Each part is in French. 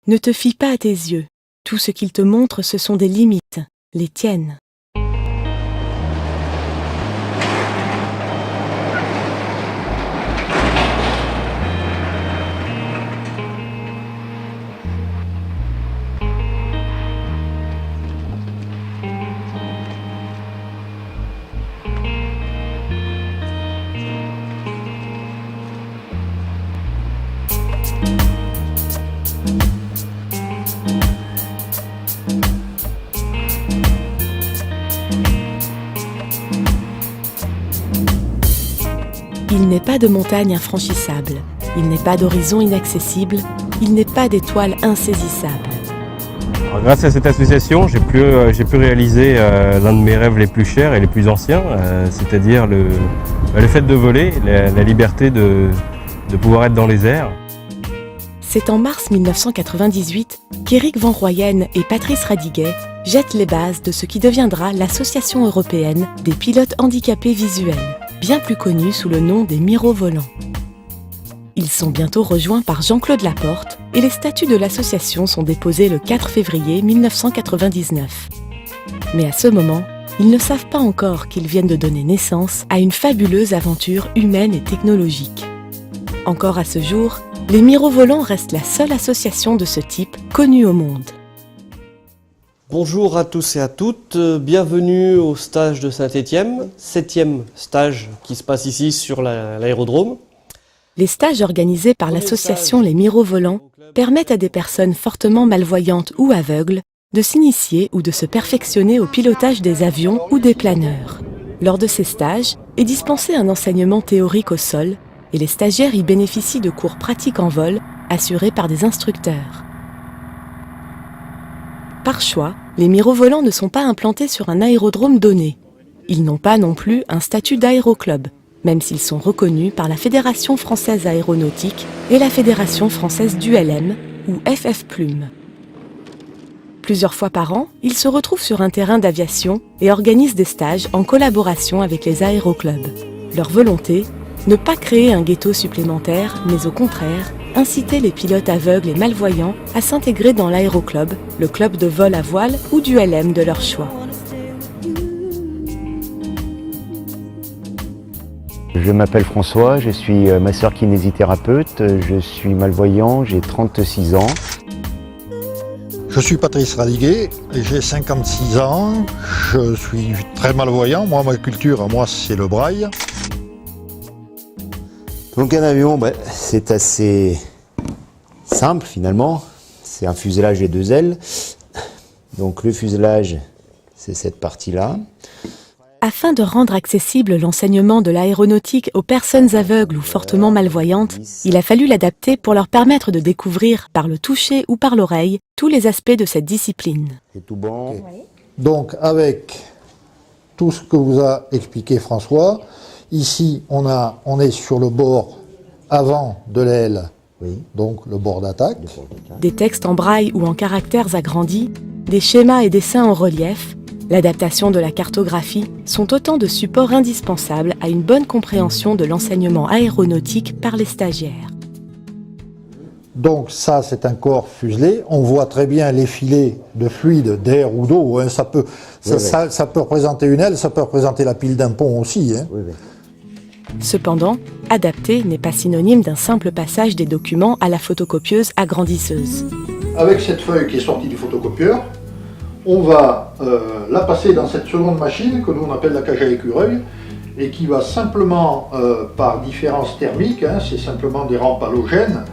Ne te fie pas à tes yeux. Tout ce qu'ils te montrent, ce sont des limites, les tiennes. Il n'est pas de montagne infranchissable, il n'est pas d'horizon inaccessible, il n'est pas d'étoile insaisissable. Alors, grâce à cette association, j'ai pu réaliser l'un de mes rêves les plus chers et les plus anciens, c'est-à-dire le fait de voler, la liberté de pouvoir être dans les airs. C'est en mars 1998 qu'Éric Van Rooyen et Patrice Radiguet jettent les bases de ce qui deviendra l'Association européenne des pilotes handicapés visuels, bien plus connue sous le nom des mirovolants. Ils sont bientôt rejoints par Jean-Claude Laporte et les statuts de l'association sont déposés le 4 février 1999. Mais à ce moment, ils ne savent pas encore qu'ils viennent de donner naissance à une fabuleuse aventure humaine et technologique. Encore à ce jour, les mirovolants restent la seule association de ce type connue au monde. Bonjour à tous et à toutes, bienvenue au stage de Saint-Étienne, 7e stage qui se passe ici sur l'aérodrome. Les stages organisés par l'association Les Mirovolants permettent à des personnes fortement malvoyantes ou aveugles de s'initier ou de se perfectionner au pilotage des avions ou des planeurs. Lors de ces stages est dispensé un enseignement théorique au sol et les stagiaires y bénéficient de cours pratiques en vol assurés par des instructeurs. Par choix, les mirovolants ne sont pas implantés sur un aérodrome donné. Ils n'ont pas non plus un statut d'aéroclub, même s'ils sont reconnus par la Fédération française aéronautique et la Fédération française d'ULM, ou FF Plume. Plusieurs fois par an, ils se retrouvent sur un terrain d'aviation et organisent des stages en collaboration avec les aéroclubs. Leur volonté, ne pas créer un ghetto supplémentaire, mais au contraire, inciter les pilotes aveugles et malvoyants à s'intégrer dans l'aéroclub, le club de vol à voile ou du LM de leur choix. Je m'appelle François, je suis masseur-kinésithérapeute, je suis malvoyant, j'ai 36 ans. Je suis Patrice Radiguet, j'ai 56 ans, je suis très malvoyant, moi ma culture, c'est le braille. Donc un avion, c'est assez simple finalement, c'est un fuselage et 2 ailes. Donc le fuselage, c'est cette partie-là. Afin de rendre accessible l'enseignement de l'aéronautique aux personnes aveugles ou fortement malvoyantes, il a fallu l'adapter pour leur permettre de découvrir, par le toucher ou par l'oreille, tous les aspects de cette discipline. C'est tout bon. Okay. Donc avec tout ce que vous a expliqué François, ici on est sur le bord avant de l'aile, donc le bord d'attaque. Des textes en braille ou en caractères agrandis, des schémas et dessins en relief, l'adaptation de la cartographie sont autant de supports indispensables à une bonne compréhension de l'enseignement aéronautique par les stagiaires. Donc ça, c'est un corps fuselé. On voit très bien les filets de fluide, d'air ou d'eau. Hein. Ça peut représenter une aile, ça peut représenter la pile d'un pont aussi. Hein. Cependant, adapter n'est pas synonyme d'un simple passage des documents à la photocopieuse agrandisseuse. Avec cette feuille qui est sortie du photocopieur, on va la passer dans cette seconde machine que nous on appelle la cage à écureuil et qui va simplement, par différence thermique, c'est simplement des rampes halogènes,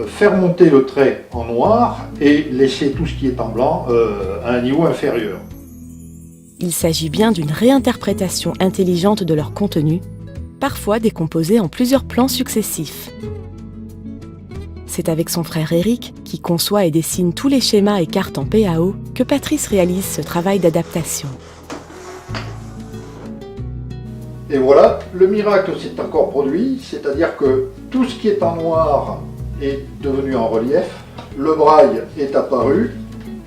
faire monter le trait en noir et laisser tout ce qui est en blanc à un niveau inférieur. Il s'agit bien d'une réinterprétation intelligente de leur contenu, parfois décomposé en plusieurs plans successifs. C'est avec son frère Éric, qui conçoit et dessine tous les schémas et cartes en PAO, que Patrice réalise ce travail d'adaptation. Et voilà, le miracle s'est encore produit, c'est-à-dire que tout ce qui est en noir est devenu en relief, le braille est apparu,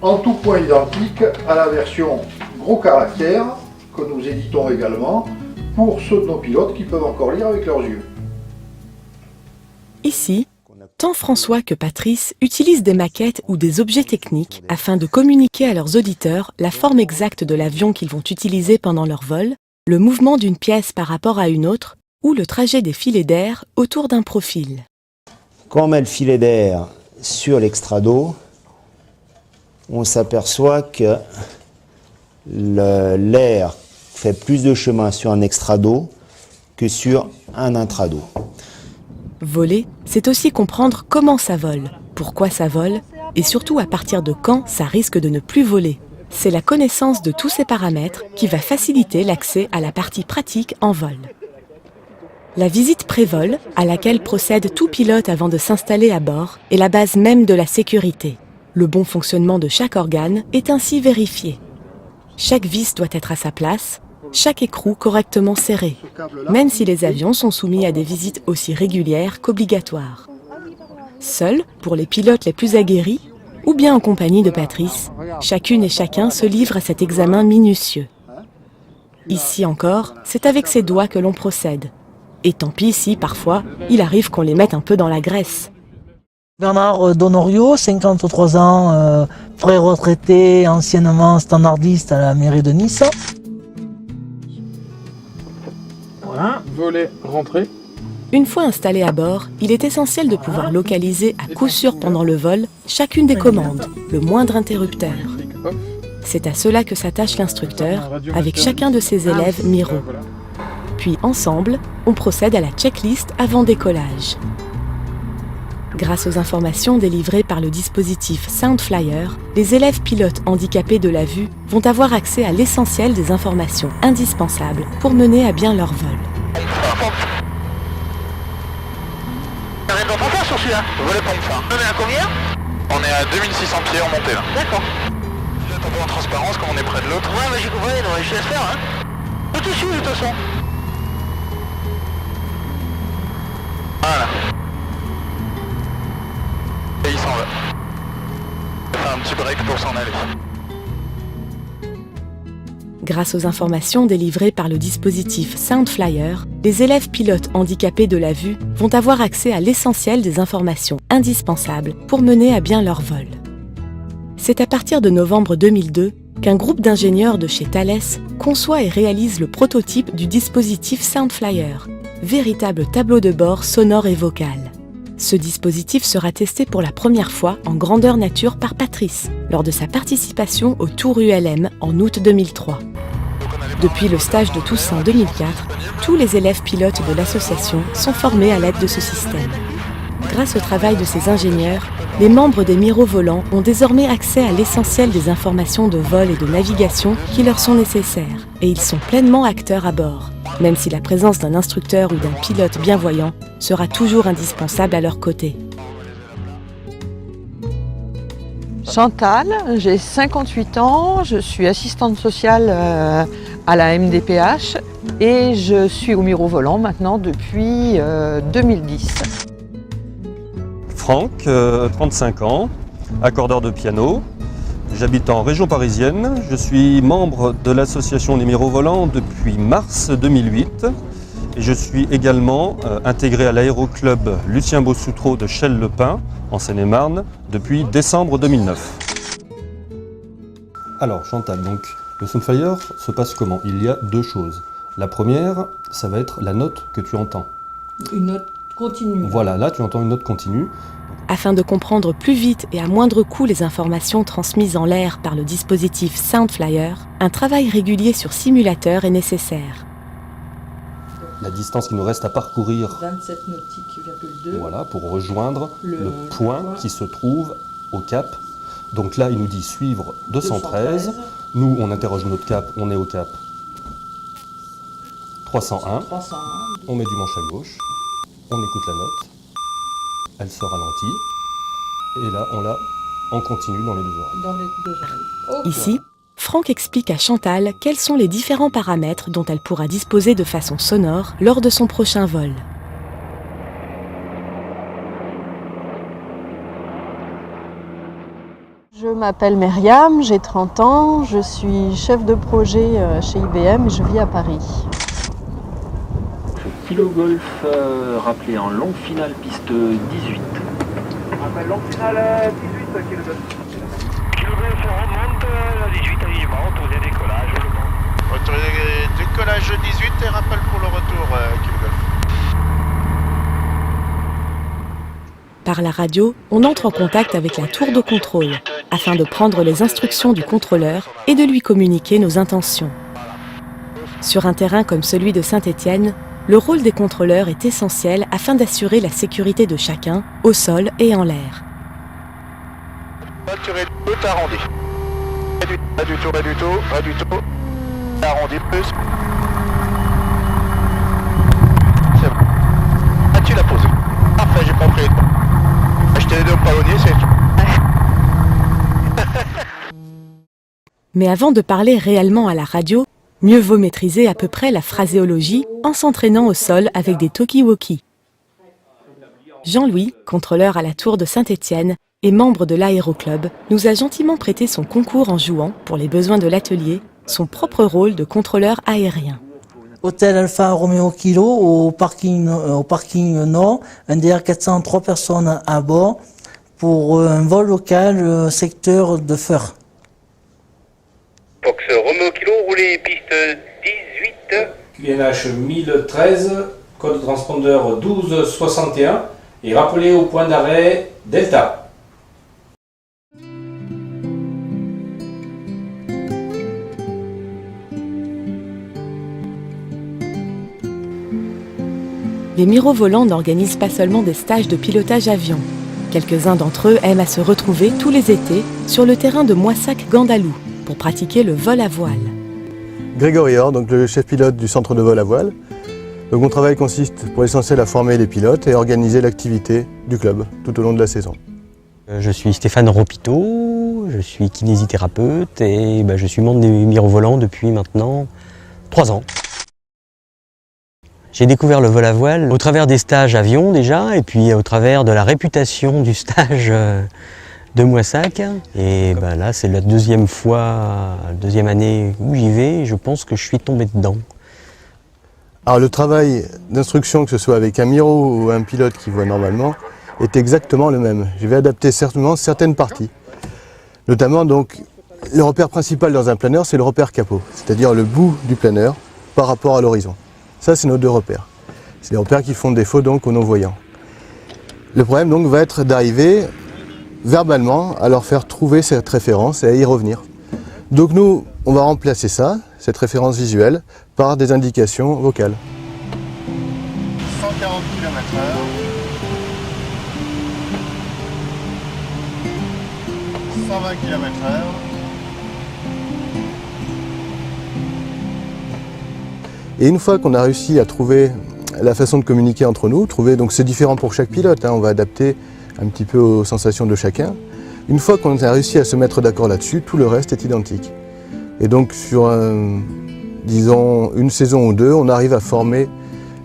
en tout point identique à la version gros caractère, que nous éditons également, pour ceux de nos pilotes qui peuvent encore lire avec leurs yeux. Ici, Tant François que Patrice utilisent des maquettes ou des objets techniques afin de communiquer à leurs auditeurs la forme exacte de l'avion qu'ils vont utiliser pendant leur vol, le mouvement d'une pièce par rapport à une autre ou le trajet des filets d'air autour d'un profil. Quand on met le filet d'air sur l'extrado, on s'aperçoit que l'air fait plus de chemin sur un extrado que sur un intrado. Voler, c'est aussi comprendre comment ça vole, pourquoi ça vole, et surtout à partir de quand ça risque de ne plus voler. C'est la connaissance de tous ces paramètres qui va faciliter l'accès à la partie pratique en vol. La visite pré-vol, à laquelle procède tout pilote avant de s'installer à bord, est la base même de la sécurité. Le bon fonctionnement de chaque organe est ainsi vérifié. Chaque vis doit être à sa place, chaque écrou correctement serré, même si les avions sont soumis à des visites aussi régulières qu'obligatoires. Seuls, pour les pilotes les plus aguerris, ou bien en compagnie de Patrice, chacune et chacun se livre à cet examen minutieux. Ici encore, c'est avec ses doigts que l'on procède. Et tant pis si, parfois, il arrive qu'on les mette un peu dans la graisse. Bernard Donorio, 53 ans, pré-retraité, anciennement standardiste à la mairie de Nice. Voilà, volet, rentrée. Une fois installé à bord, il est essentiel de pouvoir localiser à coup sûr pendant le vol chacune des commandes, le moindre interrupteur. C'est à cela que s'attache l'instructeur, avec chacun de ses élèves Miro. Puis ensemble, on procède à la checklist avant décollage. Grâce aux informations délivrées par le dispositif Soundflyer, les élèves pilotes handicapés de la vue vont avoir accès à l'essentiel des informations indispensables pour mener à bien leur vol. Rien d'entendre faire sur celui-là. Volet pas une fin. On est à combien? On est à 2600 pieds en montée là. D'accord. Vous êtes un peu en transparence comme on est près de l'autre. Ouais, mais j'ai compris, non, je laisse faire, hein. Tout est suivi de toute façon. Voilà. Et il s'en va. Il fait un petit break pour s'en aller. Grâce aux informations délivrées par le dispositif Soundflyer, les élèves pilotes handicapés de la vue vont avoir accès à l'essentiel des informations indispensables pour mener à bien leur vol. C'est à partir de novembre 2002 qu'un groupe d'ingénieurs de chez Thales conçoit et réalise le prototype du dispositif Soundflyer, véritable tableau de bord sonore et vocal. Ce dispositif sera testé pour la première fois en grandeur nature par Patrice, lors de sa participation au Tour ULM en août 2003. Depuis le stage de Toussaint 2004, tous les élèves pilotes de l'association sont formés à l'aide de ce système. Grâce au travail de ces ingénieurs, les membres des Miro volants ont désormais accès à l'essentiel des informations de vol et de navigation qui leur sont nécessaires, et ils sont pleinement acteurs à bord, même si la présence d'un instructeur ou d'un pilote bienvoyant sera toujours indispensable à leur côté. Chantal, j'ai 58 ans, je suis assistante sociale à la MDPH et je suis au Miro volant maintenant depuis 2010. Franck, 35 ans, accordeur de piano. J'habite en région parisienne. Je suis membre de l'association des Miro volants depuis mars 2008. Et je suis également intégré à l'aéroclub Lucien Bossoutreau de Chelles-le-Pin, en Seine-et-Marne, depuis décembre 2009. Alors Chantal, donc le Soundflyer se passe comment? Il y a deux choses. La première, ça va être la note que tu entends. Une note continue. Voilà, là tu entends une note continue. Afin de comprendre plus vite et à moindre coût les informations transmises en l'air par le dispositif Soundflyer, un travail régulier sur simulateur est nécessaire. La distance qu'il nous reste à parcourir, 27 nautiques,2. voilà, pour rejoindre le point qui se trouve au cap. Donc là, il nous dit suivre 213. Nous, on interroge notre cap, on est au cap 301. On met du manche à gauche, on écoute la note, elle se ralentit, et là, on l'a en continu dans les deux oreilles. Ici, Franck explique à Chantal quels sont les différents paramètres dont elle pourra disposer de façon sonore lors de son prochain vol. Je m'appelle Myriam, j'ai 30 ans, je suis chef de projet chez IBM et je vis à Paris. Kilo Golf rappelé en longue finale piste 18. rappelle Longfinal 18 kg. Kilogolf, on remonte la 18 à Vivement, autorisé décollage, je le prends. Autorisé décollage 18 et rappel pour le retour, Kilogolf. Par la radio, on entre en contact avec la tour de contrôle afin de prendre les instructions du contrôleur et de lui communiquer nos intentions. Sur un terrain comme celui de Saint-Étienne, le rôle des contrôleurs est essentiel afin d'assurer la sécurité de chacun, au sol et en l'air. Voiture tout arrondi. Pas du tout. Arrondi plus. C'est bon. As-tu la pose? Parfait, j'ai compris. Acheter les deux ballonniers, c'est tout. Mais avant de parler réellement à la radio, mieux vaut maîtriser à peu près la phraséologie en s'entraînant au sol avec des talkie-walkie. Jean-Louis, contrôleur à la tour de Saint-Étienne et membre de l'Aéroclub, nous a gentiment prêté son concours en jouant, pour les besoins de l'atelier, son propre rôle de contrôleur aérien. Hôtel Alpha Romeo Kilo au parking nord, un DR400, 3 personnes à bord pour un vol local secteur de Feur. Fox Romeo Kilo, roulez piste 18. QNH 1013, code transpondeur 1261 et rappelez au point d'arrêt Delta. Les mirovolants n'organisent pas seulement des stages de pilotage avion. Quelques-uns d'entre eux aiment à se retrouver tous les étés sur le terrain de Moissac-Gandalou pour pratiquer le vol à voile. Grégory Orr, donc le chef pilote du centre de vol à voile. Donc mon travail consiste pour l'essentiel à former les pilotes et à organiser l'activité du club tout au long de la saison. Je suis Stéphane Ropito, je suis kinésithérapeute et je suis membre des mirovolants depuis maintenant 3 ans. J'ai découvert le vol à voile au travers des stages avion déjà, et puis au travers de la réputation du stage de Moissac. Et là, c'est la deuxième année où j'y vais, et je pense que je suis tombé dedans. Alors le travail d'instruction, que ce soit avec un miro ou un pilote qui voit normalement, est exactement le même. Je vais adapter certainement certaines parties. Notamment donc, le repère principal dans un planeur, c'est le repère capot, c'est-à-dire le bout du planeur par rapport à l'horizon. Ça, c'est nos deux repères. C'est les repères qui font défaut donc aux non-voyants. Le problème donc va être d'arriver verbalement à leur faire trouver cette référence et à y revenir. Donc nous, on va remplacer ça, cette référence visuelle, par des indications vocales. 140 km/h. 120 km/h. Et une fois qu'on a réussi à trouver la façon de communiquer entre nous, donc c'est différent pour chaque pilote, on va adapter un petit peu aux sensations de chacun. Une fois qu'on a réussi à se mettre d'accord là-dessus, tout le reste est identique. Et donc sur, disons, une saison ou deux, on arrive à former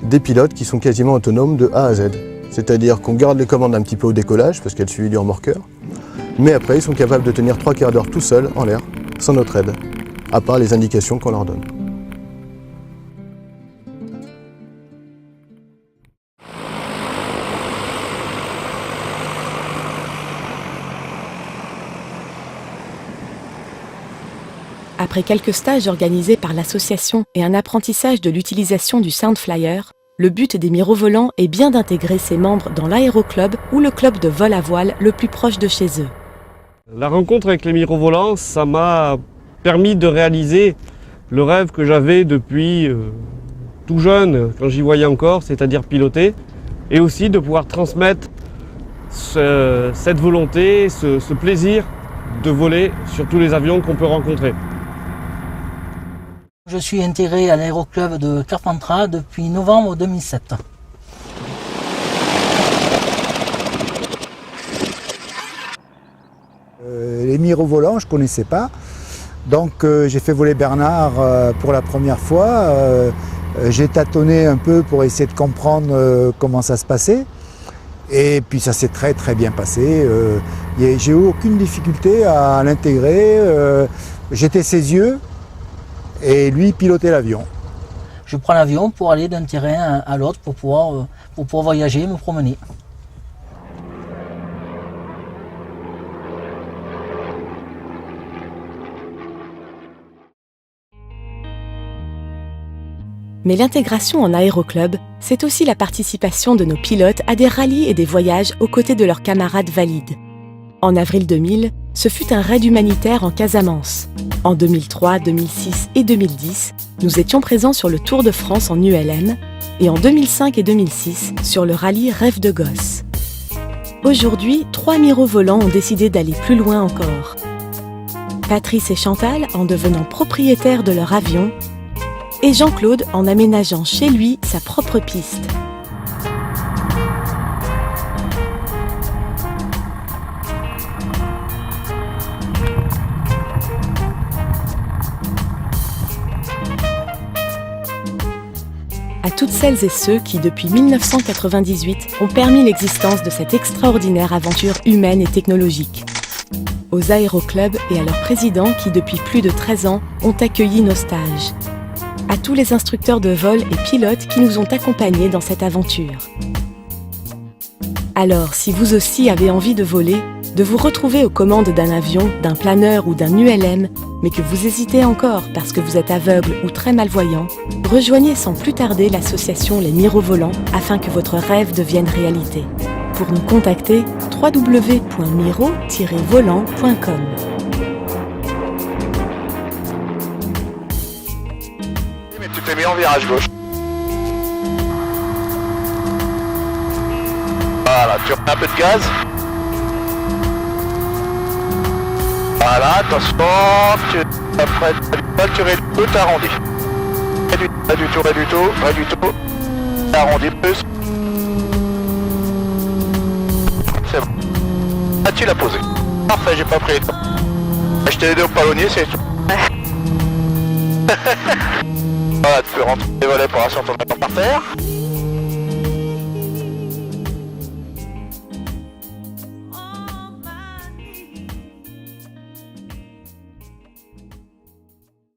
des pilotes qui sont quasiment autonomes de A à Z. C'est-à-dire qu'on garde les commandes un petit peu au décollage, parce qu'elles suivent du remorqueur, mais après ils sont capables de tenir 3/4 d'heure tout seuls en l'air, sans notre aide, à part les indications qu'on leur donne. Après quelques stages organisés par l'association et un apprentissage de l'utilisation du Soundflyer, le but des mirovolants est bien d'intégrer ses membres dans l'aéroclub ou le club de vol à voile le plus proche de chez eux. La rencontre avec les mirovolants, ça m'a permis de réaliser le rêve que j'avais depuis tout jeune, quand j'y voyais encore, c'est-à-dire piloter, et aussi de pouvoir transmettre cette volonté, ce plaisir de voler sur tous les avions qu'on peut rencontrer. Je suis intégré à l'aéroclub de Carpentras depuis novembre 2007. Les mirovolants, je ne connaissais pas. Donc j'ai fait voler Bernard pour la première fois. J'ai tâtonné un peu pour essayer de comprendre comment ça se passait. Et puis ça s'est très très bien passé. J'ai eu aucune difficulté à l'intégrer. J'étais ses yeux et lui pilotait l'avion. Je prends l'avion pour aller d'un terrain à l'autre pour pouvoir voyager et me promener. Mais l'intégration en aéroclub, c'est aussi la participation de nos pilotes à des rallyes et des voyages aux côtés de leurs camarades valides. En avril 2000, ce fut un raid humanitaire en Casamance. En 2003, 2006 et 2010, nous étions présents sur le Tour de France en ULM et en 2005 et 2006 sur le rallye Rêve de gosse. Aujourd'hui, 3 mirovolants ont décidé d'aller plus loin encore. Patrice et Chantal en devenant propriétaires de leur avion et Jean-Claude en aménageant chez lui sa propre piste. À toutes celles et ceux qui, depuis 1998, ont permis l'existence de cette extraordinaire aventure humaine et technologique. Aux aéroclubs et à leurs présidents qui, depuis plus de 13 ans, ont accueilli nos stages. À tous les instructeurs de vol et pilotes qui nous ont accompagnés dans cette aventure. Alors, si vous aussi avez envie de voler, de vous retrouver aux commandes d'un avion, d'un planeur ou d'un ULM, mais que vous hésitez encore parce que vous êtes aveugle ou très malvoyant, rejoignez sans plus tarder l'association Les Mirovolants afin que votre rêve devienne réalité. Pour nous contacter, www.miro-volant.com. Mais tu t'es mis en virage gauche. Voilà, tu remets un peu de gaz. Voilà, attention, après tu réduis tout, t'arrondis. Pas du tout. T'arrondis plus. C'est bon. Ah, tu l'as posé. Parfait, j'ai pas pris les temps. Acheter les deux au palonnier, c'est tout. Voilà, tu peux rentrer les volets pour assurer ton avion par terre.